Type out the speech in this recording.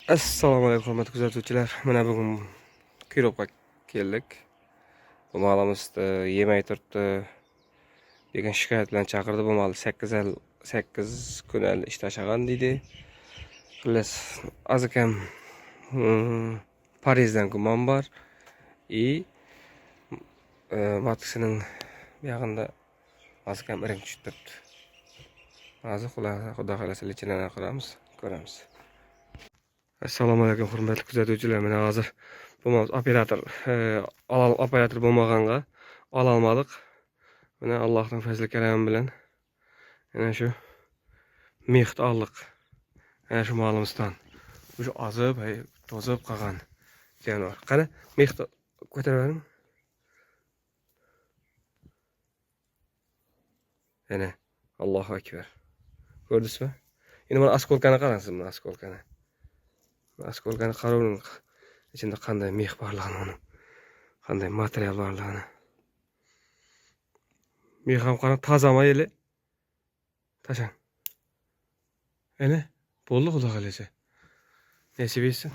Assalomu alaykum hurmatli kuzatuvchilar. Mana bugun Kirovga keldik. Bu malimizda yemay turibdi degan shikoyat bilan chaqirdi. Bu mal 8 kun ishlashagan deydi. Xullas, azakam Parijdan gumon bor. Matkisining yaqinda azakam iring tushib turibdi. Hozir xudo xolasa lichinani ko'ramiz. Assalomu alaykum hurmatli kuzatuvchilar. Mana hozir bo'lmamiz operator operator bo'lmaganga ololmadik. Mana Allohning fazli karami bilan mana shu mexni oldik. Mana shu molimizdan. Shu azib, to'zib qolgan jonivor. Qani mexni ko'tarib yana Allohu akbar. Ko'rdingizmi? Endi mana askolkani qarangsiz, mana askolkani. Askolkani qarovning ichida qanday mex borligini, qanday material borligini. Mex ham qarang, tozama eli. Tashang. Ana, bo'ldi xudo xolasa. Nasib etsin.